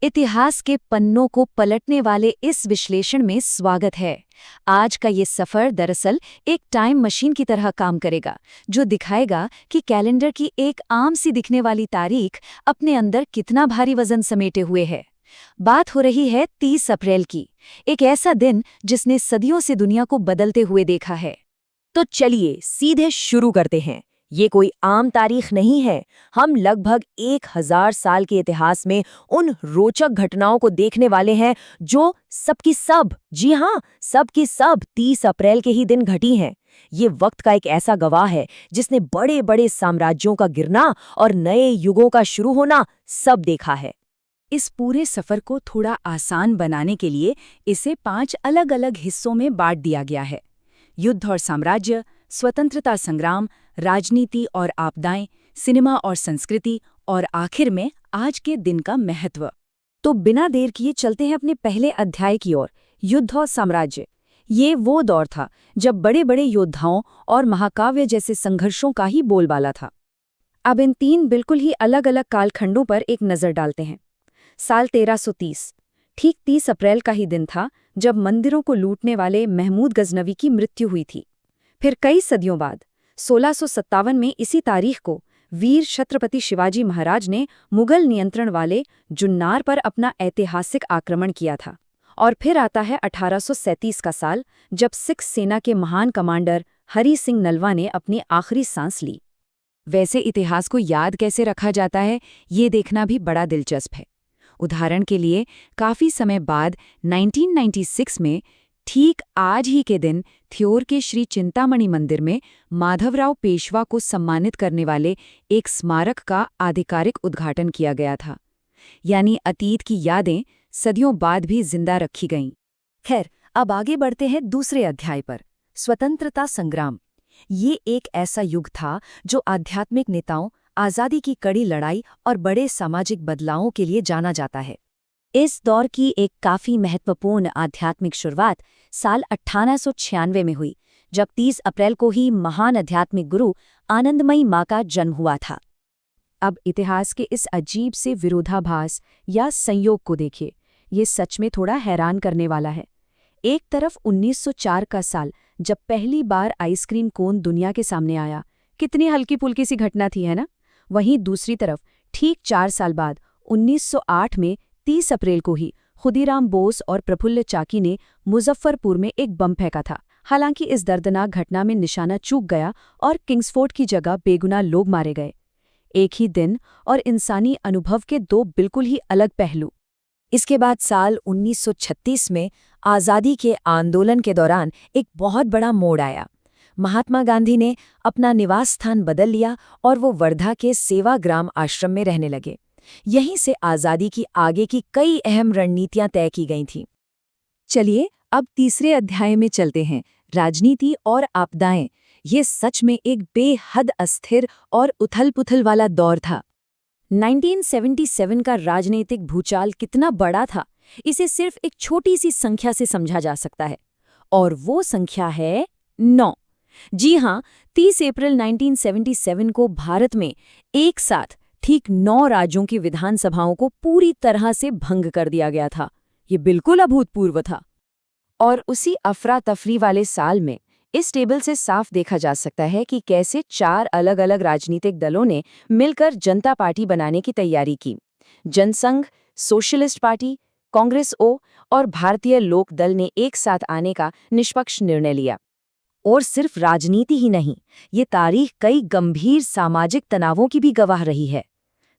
इतिहास के पन्नों को पलटने वाले इस विश्लेषण में स्वागत है। आज का ये सफर दरअसल एक टाइम मशीन की तरह काम करेगा, जो दिखाएगा कि कैलेंडर की एक आम सी दिखने वाली तारीख अपने अंदर कितना भारी वजन समेटे हुए है। बात हो रही है 30 अप्रैल की, एक ऐसा दिन जिसने सदियों से दुनिया को बदलते हुए देखा है। तो चलिए सीधे शुरू करते हैं। ये कोई आम तारीख नहीं है। हम लगभग 1000 साल के इतिहास में उन रोचक घटनाओं को देखने वाले हैं जो सबकी सब, जी हाँ, सबकी सब 30 अप्रैल के ही दिन घटी हैं। ये वक्त का एक ऐसा गवाह है जिसने बड़े बड़े साम्राज्यों का गिरना और नए युगों का शुरू होना सब देखा है। इस पूरे सफर को थोड़ा आसान बनाने के लिए इसे 5 अलग-अलग हिस्सों में बांट दिया गया है। युद्ध और साम्राज्य, स्वतंत्रता संग्राम, राजनीति और आपदाएं, सिनेमा और संस्कृति, और आखिर में आज के दिन का महत्व। तो बिना देर किए चलते हैं अपने पहले अध्याय की ओर, युद्ध और साम्राज्य। ये वो दौर था जब बड़े बड़े योद्धाओं और महाकाव्य जैसे संघर्षों का ही बोलबाला था। अब इन 3 बिल्कुल ही अलग अलग कालखंडों पर एक नज़र डालते हैं। साल 1330, ठीक 30 अप्रैल का ही दिन था जब मंदिरों को लूटने वाले महमूद गजनवी की मृत्यु हुई थी। फिर कई सदियों बाद 1657 में इसी तारीख को वीर छत्रपति शिवाजी महाराज ने मुगल नियंत्रण वाले जुन्नार पर अपना ऐतिहासिक आक्रमण किया था। और फिर आता है 1837 का साल, जब सिख सेना के महान कमांडर हरि सिंह नलवा ने अपनी आखिरी सांस ली। वैसे इतिहास को याद कैसे रखा जाता है, ये देखना भी बड़ा दिलचस्प है। उदाहरण के लिए, काफ़ी समय बाद 1996 में ठीक आज ही के दिन थ्योर के श्री चिंतामणि मंदिर में माधवराव पेशवा को सम्मानित करने वाले एक स्मारक का आधिकारिक उद्घाटन किया गया था। यानी अतीत की यादें सदियों बाद भी जिंदा रखी गईं। खैर, अब आगे बढ़ते हैं दूसरे अध्याय पर, स्वतंत्रता संग्राम। ये एक ऐसा युग था जो आध्यात्मिक नेताओं, आज़ादी की कड़ी लड़ाई और बड़े सामाजिक बदलावों के लिए जाना जाता है। इस दौर की एक काफ़ी महत्वपूर्ण आध्यात्मिक शुरुआत साल 1896 में हुई, जब 30 अप्रैल को ही महान आध्यात्मिक गुरु आनंदमयी माँ का जन्म हुआ था। अब इतिहास के इस अजीब से विरोधाभास या संयोग को देखिए। ये सच में थोड़ा हैरान करने वाला है। एक तरफ 1904 का साल, जब पहली बार आइसक्रीम कोन दुनिया के सामने आया, कितनी हल्की फुल्की सी घटना थी, है ना? वहीं दूसरी तरफ ठीक 4 साल बाद 1908 में 30 अप्रैल को ही खुदीराम बोस और प्रफुल्ल चाकी ने मुजफ्फरपुर में एक बम फेंका था। हालांकि इस दर्दनाक घटना में निशाना चूक गया और किंग्सफोर्ड की जगह बेगुनाह लोग मारे गए। एक ही दिन और इंसानी अनुभव के 2 बिल्कुल ही अलग पहलू। इसके बाद साल 1936 में आज़ादी के आंदोलन के दौरान एक बहुत बड़ा मोड़ आया। महात्मा गांधी ने अपना निवास स्थान बदल लिया और वो वर्धा के सेवाग्राम आश्रम में रहने लगे। यहीं से आज़ादी की आगे की कई अहम रणनीतियां तय की गई थीं। चलिए अब तीसरे अध्याय में चलते हैं, राजनीति और आपदाएं। ये सच में एक बेहद अस्थिर और उथल-पुथल वाला दौर था। 1977 का राजनीतिक भूचाल कितना बड़ा था, इसे सिर्फ एक छोटी सी संख्या से समझा जा सकता है, और वो संख्या है 9। जी हाँ, 30 अप्रैल 1977 को भारत में एक साथ ठीक 9 राज्यों की विधानसभाओं को पूरी तरह से भंग कर दिया गया था। ये बिल्कुल अभूतपूर्व था। और उसी अफरा तफरी वाले साल में इस टेबल से साफ देखा जा सकता है कि कैसे 4 अलग-अलग राजनीतिक दलों ने मिलकर जनता पार्टी बनाने की तैयारी की। जनसंघ, सोशलिस्ट पार्टी, कांग्रेस ओ और भारतीय लोक दल ने एक साथ आने का निष्पक्ष निर्णय लिया। और सिर्फ राजनीति ही नहीं, ये तारीख कई गंभीर सामाजिक तनावों की भी गवाह रही है।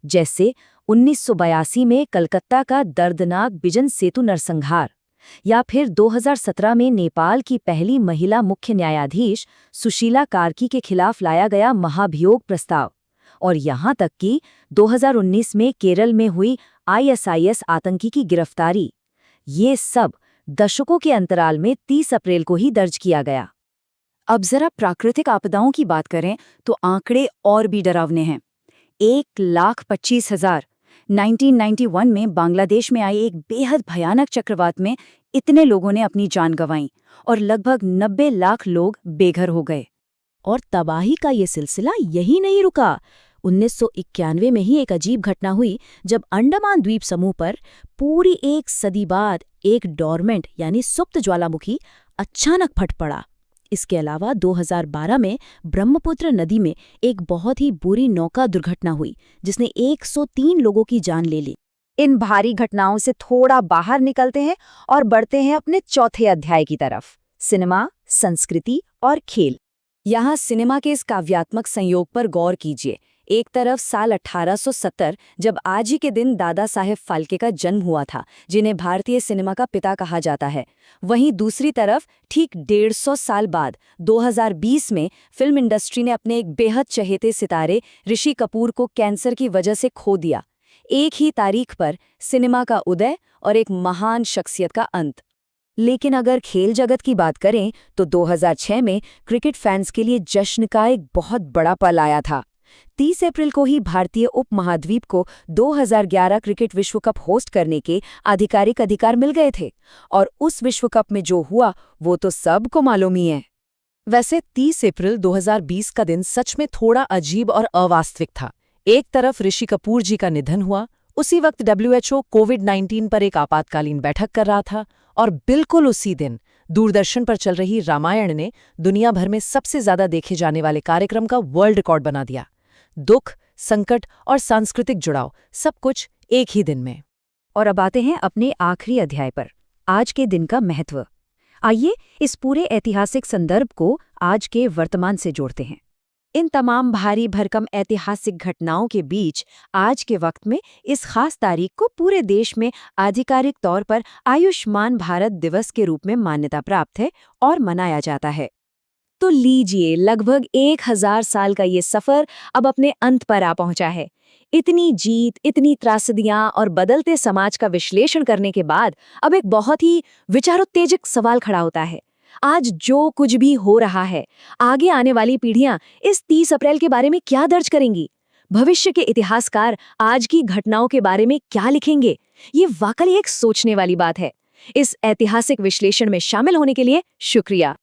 जैसे 1982 में कलकत्ता का दर्दनाक बिजन सेतु नरसंहार, या फिर 2017 में नेपाल की पहली महिला मुख्य न्यायाधीश सुशीला कार्की के खिलाफ लाया गया महाभियोग प्रस्ताव, और यहाँ तक कि 2019 में केरल में हुई ISIS आतंकी की गिरफ्तारी। ये सब दशकों के अंतराल में 30 अप्रैल को ही दर्ज किया गया। अब जरा प्राकृतिक आपदाओं की बात करें तो आंकड़े और भी डरावने हैं। 1,25,000। 1991 में बांग्लादेश में आई एक बेहद भयानक चक्रवात में इतने लोगों ने अपनी जान गंवाई और लगभग 90 लाख लोग बेघर हो गए। और तबाही का ये सिलसिला यही नहीं रुका। 1991 में ही एक अजीब घटना हुई जब अंडमान द्वीप समूह पर पूरी एक सदी बाद एक डॉर्मेंट यानी सुप्त ज्वालामुखी अचानक फट पड़ा। इसके अलावा 2012 में ब्रह्मपुत्र नदी में एक बहुत ही बुरी नौका दुर्घटना हुई जिसने 103 लोगों की जान ले ली। इन भारी घटनाओं से थोड़ा बाहर निकलते हैं और बढ़ते हैं अपने चौथे अध्याय की तरफ, सिनेमा, संस्कृति और खेल। यहाँ सिनेमा के इस काव्यात्मक संयोग पर गौर कीजिए। एक तरफ साल 1870 जब आज ही के दिन दादा साहेब फाल्के का जन्म हुआ था, जिन्हें भारतीय सिनेमा का पिता कहा जाता है। वहीं दूसरी तरफ ठीक 150 साल बाद 2020 में फिल्म इंडस्ट्री ने अपने एक बेहद चहेते सितारे ऋषि कपूर को कैंसर की वजह से खो दिया। एक ही तारीख पर सिनेमा का उदय और एक महान शख्सियत का अंत। लेकिन अगर खेल जगत की बात करें तो 2006 में क्रिकेट फैंस के लिए जश्न का एक बहुत बड़ा पल आया था। 30 अप्रैल को ही भारतीय उपमहाद्वीप को 2011 क्रिकेट विश्व कप होस्ट करने के आधिकारिक अधिकार मिल गए थे, और उस विश्व कप में जो हुआ वो तो सबको मालूम ही है। वैसे 30 अप्रैल 2020 का दिन सच में थोड़ा अजीब और अवास्तविक था। एक तरफ ऋषि कपूर जी का निधन हुआ, उसी वक्त WHO कोविड-19 पर एक आपातकालीन बैठक कर रहा था, और बिल्कुल उसी दिन दूरदर्शन पर चल रही रामायण ने दुनिया भर में सबसे ज्यादा देखे जाने वाले कार्यक्रम का वर्ल्ड रिकॉर्ड बना दिया। दुख, संकट और सांस्कृतिक जुड़ाव, सब कुछ एक ही दिन में। और अब आते हैं अपने आखिरी अध्याय पर, आज के दिन का महत्व। आइए इस पूरे ऐतिहासिक संदर्भ को आज के वर्तमान से जोड़ते हैं। इन तमाम भारी भरकम ऐतिहासिक घटनाओं के बीच आज के वक्त में इस खास तारीख को पूरे देश में आधिकारिक तौर पर आयुष्मान भारत दिवस के रूप में मान्यता प्राप्त है और मनाया जाता है। तो लीजिए, लगभग 1000 साल का ये सफर अब अपने अंत पर आ पहुंचा है। इतनी जीत, इतनी त्रासदियां और बदलते समाज का विश्लेषण करने के बाद अब एक बहुत ही विचारोत्तेजक सवाल खड़ा होता है। आज जो कुछ भी हो रहा है, आगे आने वाली पीढ़ियां इस 30 अप्रैल के बारे में क्या दर्ज करेंगी? भविष्य के इतिहासकार आज की घटनाओं के बारे में क्या लिखेंगे? ये वाकई एक सोचने वाली बात है। इस ऐतिहासिक विश्लेषण में शामिल होने के लिए शुक्रिया।